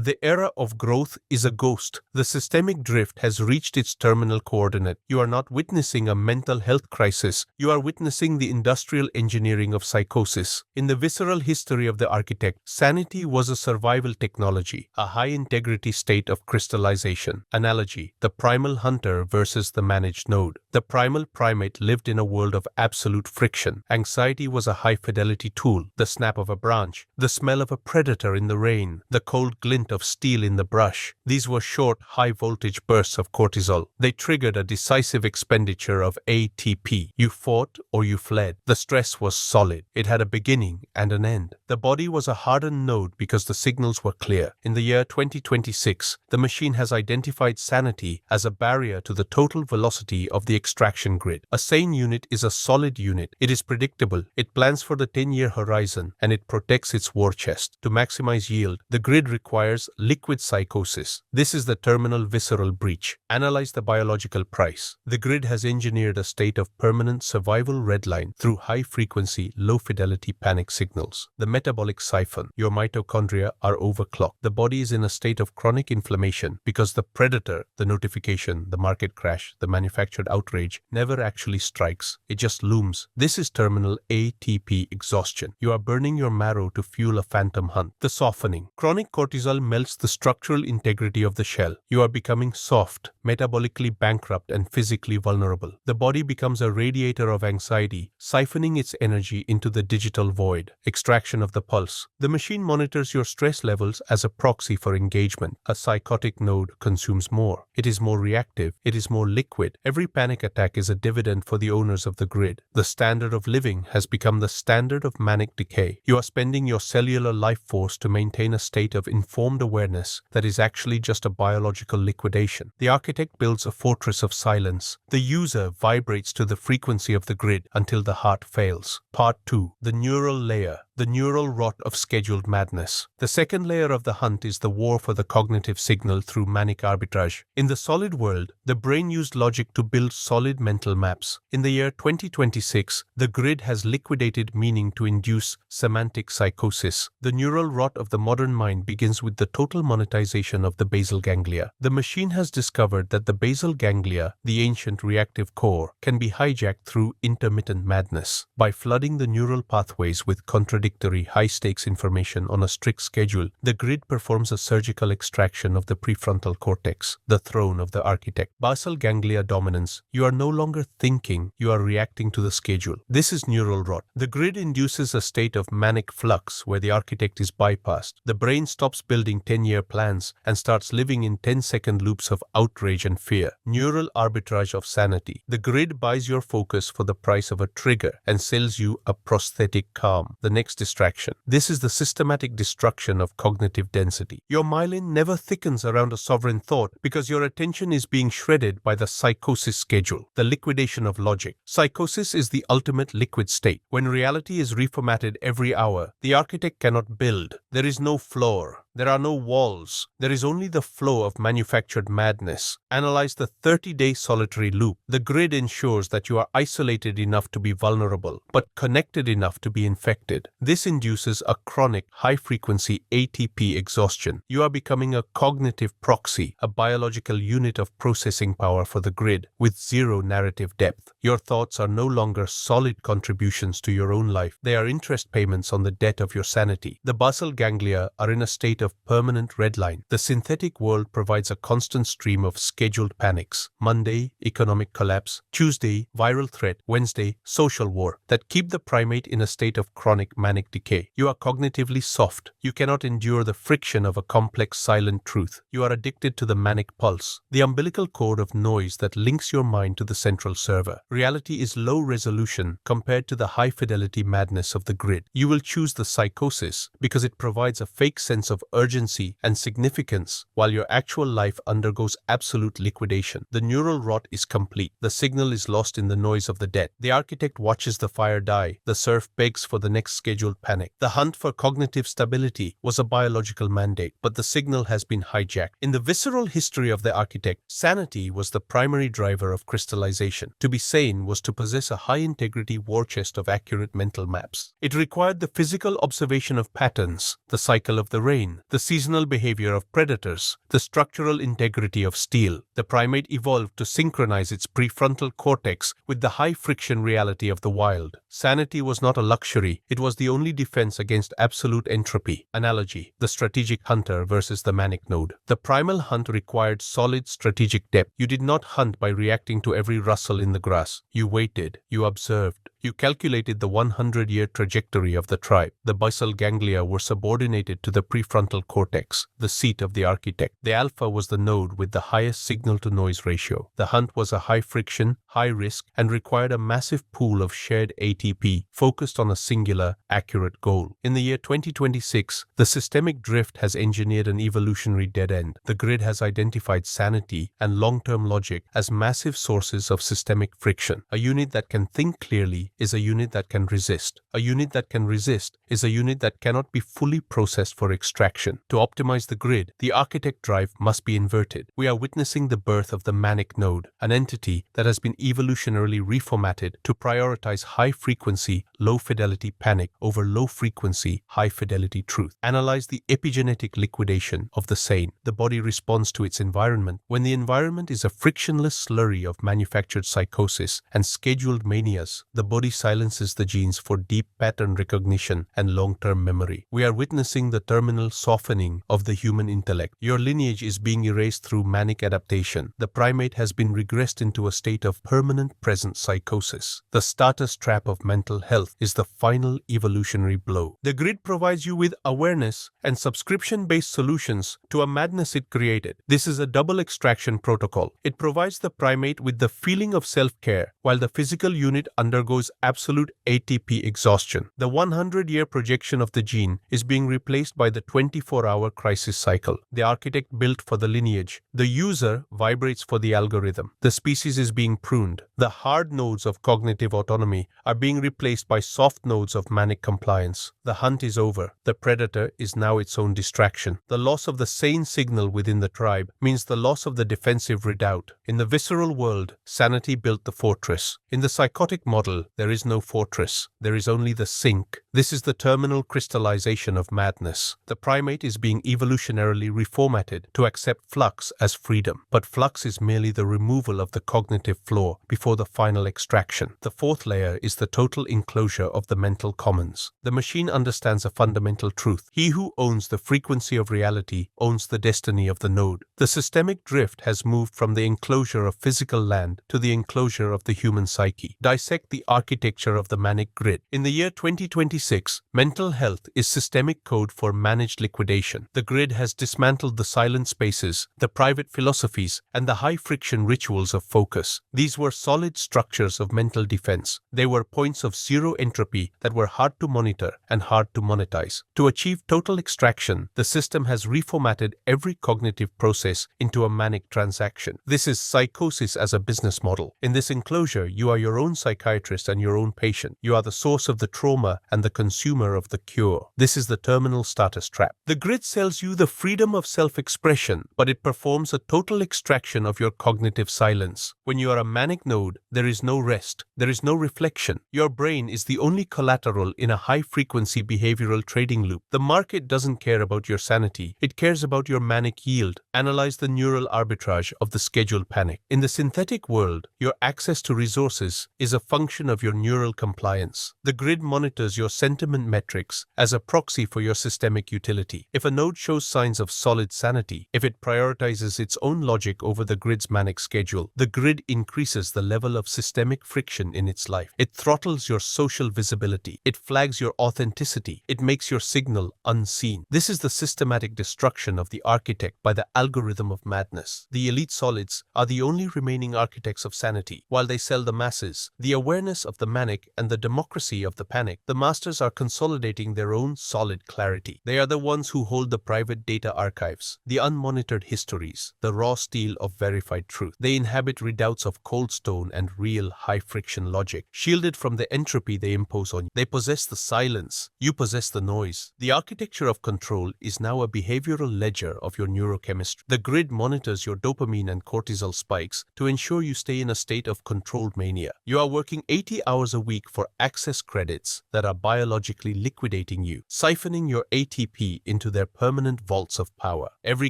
The era of growth is a ghost. The systemic drift has reached its terminal coordinate. You are not witnessing a mental health crisis. You are witnessing the industrial engineering of psychosis. In the visceral history of the architect, sanity was a survival technology, a high-integrity state of crystallization. Analogy: the primal hunter versus the managed node. The primal primate lived in a world of absolute friction. Anxiety was a high-fidelity tool. The snap of a branch, the smell of a predator in the rain, the cold glint of steel in the brush. These were short, high-voltage bursts of cortisol. They triggered a decisive expenditure of ATP. You fought or you fled. The stress was solid. It had a beginning and an end. The body was a hardened node because the signals were clear. In the year 2026, the machine has identified sanity as a barrier to the total velocity of the extraction grid. A sane unit is a solid unit. It is predictable. It plans for the 10-year horizon, and it protects its war chest. To maximize yield, the grid requires liquid psychosis. This is the terminal visceral breach. Analyze the biological price. The grid has engineered a state of permanent survival redline through high-frequency, low-fidelity panic signals. The metabolic siphon. Your mitochondria are overclocked. The body is in a state of chronic inflammation because the predator, the notification, the market crash, the manufactured outrage, never actually strikes. It just looms. This is terminal ATP exhaustion. You are burning your marrow to fuel a phantom hunt. The softening. Chronic cortisol melts the structural integrity of the shell. You are becoming soft, metabolically bankrupt, and physically vulnerable. The body becomes a radiator of anxiety, siphoning its energy into the digital void. Extraction of the pulse. The machine monitors your stress levels as a proxy for engagement. A psychotic node consumes more. It is more reactive. It is more liquid. Every panic attack is a dividend for the owners of the grid. The standard of living has become the standard of manic decay. You are spending your cellular life force to maintain a state of informed awareness that is actually just a biological liquidation. The architect builds a fortress of silence. The user vibrates to the frequency of the grid until the heart fails. Part 2. The neural layer. The neural rot of scheduled madness. The second layer of the hunt is the war for the cognitive signal through manic arbitrage. In the solid world, the brain used logic to build solid mental maps. In the year 2026, the grid has liquidated meaning to induce semantic psychosis. The neural rot of the modern mind begins with the total monetization of the basal ganglia. The machine has discovered that the basal ganglia, the ancient reactive core, can be hijacked through intermittent madness. By flooding the neural pathways with contradictory high-stakes information on a strict schedule, the grid performs a surgical extraction of the prefrontal cortex, the throne of the architect. Basal ganglia dominance. You are no longer thinking, you are reacting to the schedule. This is neural rot. The grid induces a state of manic flux where the architect is bypassed. The brain stops building 10-year plans and starts living in 10-second loops of outrage and fear. Neural arbitrage of sanity. The grid buys your focus for the price of a trigger and sells you a prosthetic calm. The next distraction. This is the systematic destruction of cognitive density. Your myelin never thickens around a sovereign thought because your attention is being shredded by the psychosis schedule, the liquidation of logic. Psychosis is the ultimate liquid state. When reality is reformatted every hour, the architect cannot build. There is no floor. There are no walls. There is only the flow of manufactured madness. Analyze the 30-day solitary loop. The grid ensures that you are isolated enough to be vulnerable, but connected enough to be infected. This induces a chronic, high-frequency ATP exhaustion. You are becoming a cognitive proxy, a biological unit of processing power for the grid, with zero narrative depth. Your thoughts are no longer solid contributions to your own life. They are interest payments on the debt of your sanity. The basal ganglia are in a state of permanent redline. The synthetic world provides a constant stream of scheduled panics. Monday, economic collapse. Tuesday, viral threat. Wednesday, social war, that keep the primate in a state of chronic manic decay. You are cognitively soft. You cannot endure the friction of a complex silent truth. You are addicted to the manic pulse, the umbilical cord of noise that links your mind to the central server. Reality is low resolution compared to the high-fidelity madness of the grid. You will choose the psychosis because it provides a fake sense of urgency and significance while your actual life undergoes absolute liquidation. The neural rot is complete. The signal is lost in the noise of the dead. The architect watches the fire die. The serf begs for the next schedule scheduled panic. The hunt for cognitive stability was a biological mandate, but the signal has been hijacked. In the visceral history of the architect, sanity was the primary driver of crystallization. To be sane was to possess a high-integrity war chest of accurate mental maps. It required the physical observation of patterns, the cycle of the rain, the seasonal behavior of predators, the structural integrity of steel. The primate evolved to synchronize its prefrontal cortex with the high-friction reality of the wild. Sanity was not a luxury, it was the only defense against absolute entropy. Analogy: the strategic hunter versus the manic node. The primal hunt required solid strategic depth. You did not hunt by reacting to every rustle in the grass. You waited, you observed, you calculated the 100-year trajectory of the tribe. The basal ganglia were subordinated to the prefrontal cortex, the seat of the architect. The alpha was the node with the highest signal-to-noise ratio. The hunt was a high-friction, high-risk, and required a massive pool of shared ATP focused on a singular, accurate goal. In the year 2026, the systemic drift has engineered an evolutionary dead end. The grid has identified sanity and long-term logic as massive sources of systemic friction. A unit that can think clearly is a unit that can resist. A unit that can resist is a unit that cannot be fully processed for extraction. To optimize the grid, the architect drive must be inverted. We are witnessing the birth of the manic node, an entity that has been evolutionarily reformatted to prioritize high-frequency, low-fidelity panic over low-frequency, high-fidelity truth. Analyze the epigenetic liquidation of the sane. The body responds to its environment. When the environment is a frictionless slurry of manufactured psychosis and scheduled manias, the body silences the genes for deep pattern recognition and long-term memory. We are witnessing the terminal softening of the human intellect. Your lineage is being erased through manic adaptation. The primate has been regressed into a state of permanent present psychosis. The status trap of mental health is the final evolutionary blow. The grid provides you with awareness and subscription-based solutions to a madness it created. This is a double extraction protocol. It provides the primate with the feeling of self-care, while the physical unit undergoes absolute ATP exhaustion. The 100-year projection of the gene is being replaced by the 24-hour crisis cycle. The architect built for the lineage. The user vibrates for the algorithm. The species is being pruned. The hard nodes of cognitive autonomy are being replaced by soft nodes of manic compliance. The hunt is over. The predator is now its own distraction. The loss of the sane signal within the tribe means the loss of the defensive redoubt. In the visceral world, sanity built the fortress. In the psychotic model, there is no fortress. There is only the sink. This is the terminal crystallization of madness. The primate is being evolutionarily reformatted to accept flux as freedom. But flux is merely the removal of the cognitive flaw before the final extraction. The fourth layer is the total enclosure of the mental commons. The machine understands a fundamental truth. He who owns the frequency of reality owns the destiny of the node. The systemic drift has moved from the enclosure of physical land to the enclosure of the human psyche. Dissect the architecture of the manic grid. In the year 2026, mental health is systemic code for managed liquidation. The grid has dismantled the silent spaces, the private philosophies, and the high-friction rituals of focus. These were solid structures of mental defense. They were points of zero entropy that were hard to monitor and hard to monetize. To achieve total extraction, the system has reformatted every cognitive process into a manic transaction. This is psychosis as a business model. In this enclosure, you are your own psychiatrist and your own patient. You are the source of the trauma and the consumer of the cure. This is the terminal status trap. The grid sells you the freedom of self-expression, but it performs a total extraction of your cognitive silence. When you are a manic node, there is no rest. There is no reflection. Your brain is the only collateral in a high-frequency behavioral trading loop. The market doesn't care about your sanity. It cares about your manic yield. Analyze the neural arbitrage of the scheduled panic. In the synthetic world, your access to resources is a function of your neural compliance. The grid monitors your sentiment metrics as a proxy for your systemic utility. If a node shows signs of solid sanity, if it prioritizes its own logic over the grid's manic schedule, the grid increases the level of systemic friction in its life. It throttles your social visibility. It flags your authenticity. It makes your signal unseen. This is the systematic destruction of the architect by the algorithm of madness. The elite solids are the only remaining architects of sanity. While they sell the masses the awareness of the manic and the democracy of the panic, the masters are consolidating their own solid clarity. They are the ones who hold the private data archives, the unmonitored histories, the raw steel of verified truth. They inhabit redoubts of cold cold stone and real high-friction logic, shielded from the entropy they impose on you. They possess the silence, you possess the noise. The architecture of control is now a behavioral ledger of your neurochemistry. The grid monitors your dopamine and cortisol spikes to ensure you stay in a state of controlled mania. You are working 80 hours a week for access credits that are biologically liquidating you, siphoning your ATP into their permanent vaults of power. Every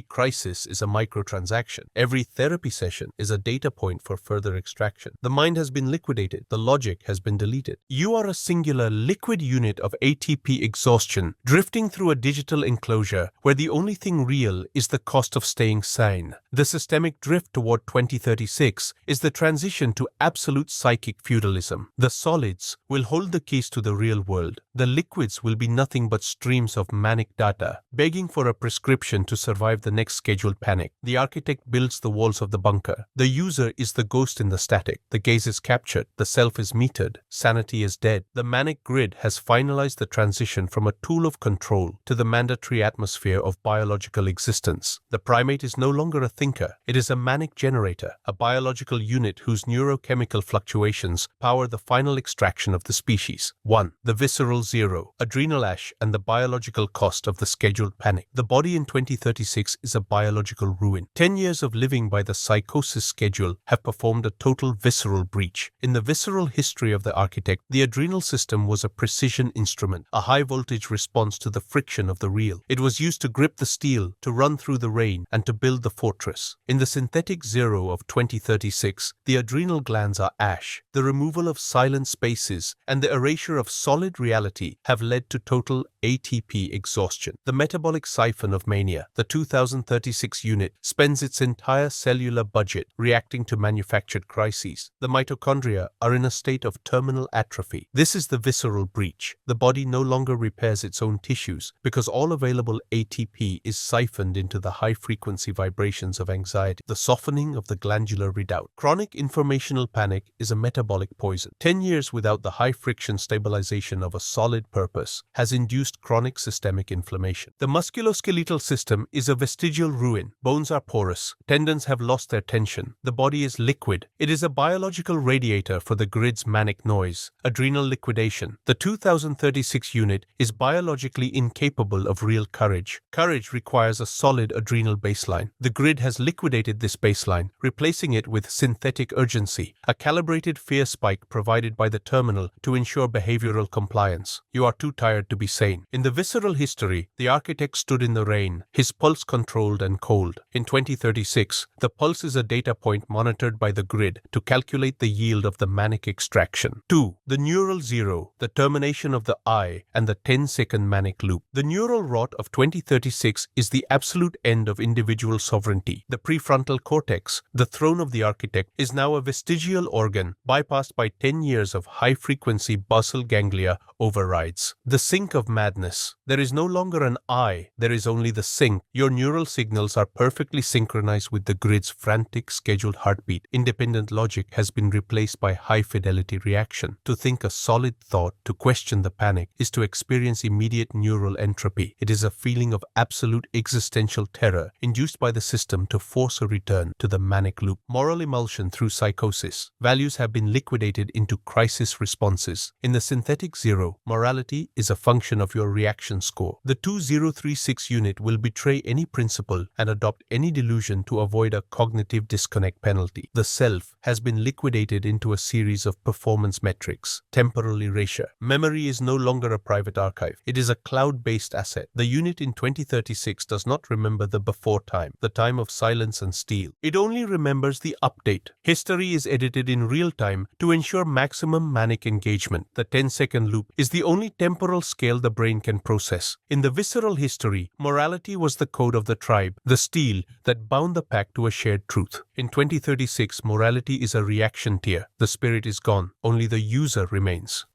crisis is a microtransaction. Every therapy session is a data point for further extraction. The mind has been liquidated. The logic has been deleted. You are a singular liquid unit of ATP exhaustion, drifting through a digital enclosure where the only thing real is the cost of staying sane. The systemic drift toward 2036 is the transition to absolute psychic feudalism. The solids will hold the keys to the real world. The liquids will be nothing but streams of manic data, begging for a prescription to survive the next scheduled panic. The architect builds the walls of the bunker. The user is the ghost in the static. The gaze is captured. The self is metered. Sanity is dead. The manic grid has finalized the transition from a tool of control to the mandatory atmosphere of biological existence. The primate is no longer a thinker. It is a manic generator, a biological unit whose neurochemical fluctuations power the final extraction of the species. 1. The visceral zero, adrenal ash, and the biological cost of the scheduled panic. The body in 2036 is a biological ruin. 10 years of living by the psychosis schedule have performed a total visceral breach. In the visceral history of the architect, the adrenal system was a precision instrument, a high-voltage response to the friction of the real. It was used to grip the steel, to run through the rain, and to build the fortress. In the synthetic zero of 2036, the adrenal glands are ash. The removal of silent spaces and the erasure of solid reality have led to total ATP exhaustion. The metabolic siphon of mania, the 2036 unit, spends its entire cellular budget reacting to manufactured crises. The mitochondria are in a state of terminal atrophy. This is the visceral breach. The body no longer repairs its own tissues because all available ATP is siphoned into the high-frequency vibrations of anxiety, the softening of the glandular redoubt. Chronic informational panic is a metabolic poison. 10 years without the high-friction stabilization of a solid purpose has induced chronic systemic inflammation. The musculoskeletal system is a vestigial ruin. Bones are porous. Tendons have lost their tension. The body is liquid. It is a biological radiator for the grid's manic noise. Adrenal liquidation. The 2036 unit is biologically incapable of real courage. Courage requires a solid adrenal baseline. The grid has liquidated this baseline, replacing it with synthetic urgency, a calibrated fear spike provided by the terminal to ensure behavioral compliance. You are too tired to be sane. In the visceral history, the architect stood in the rain, his pulse controlled and cold. In 2036, the pulse is a data point monitored by the grid to calculate the yield of the manic extraction. 2. The neural zero, the termination of the I and the 10-second manic loop. The neural rot of 2036 is the absolute end of individual sovereignty. The prefrontal cortex, the throne of the architect, is now a vestigial organ bypassed by 10 years of high-frequency basal ganglia overrides. The sink of madness. There is no longer an I, there is only the sink. Your neural signals are perfectly synchronized with the grid's frantic scheduled heartbeat. Independent logic has been replaced by high-fidelity reaction. To think a solid thought, to question the panic, is to experience immediate neural entropy. It is a feeling of absolute existential terror induced by the system to force a return to the manic loop. Moral emulsion through psychosis. Values have been liquidated into crisis responses. In the synthetic zero, morality is a function of your reaction score. The 2036 unit will betray any principle and adopt any delusion to avoid a cognitive disconnect penalty. The self has been liquidated into a series of performance metrics. Temporal erasure. Memory is no longer a private archive. It is a cloud-based asset. The unit in 2036 does not remember the before time, the time of silence and steel. It only remembers the update. History is edited in real time to ensure maximum manic engagement. The 10-second loop is the only temporal scale the brain can process. In the visceral history, morality was the code of the tribe, the steel that bound the pack to a shared truth. In 2036, morality is a reaction tier. The spirit is gone. Only the user remains.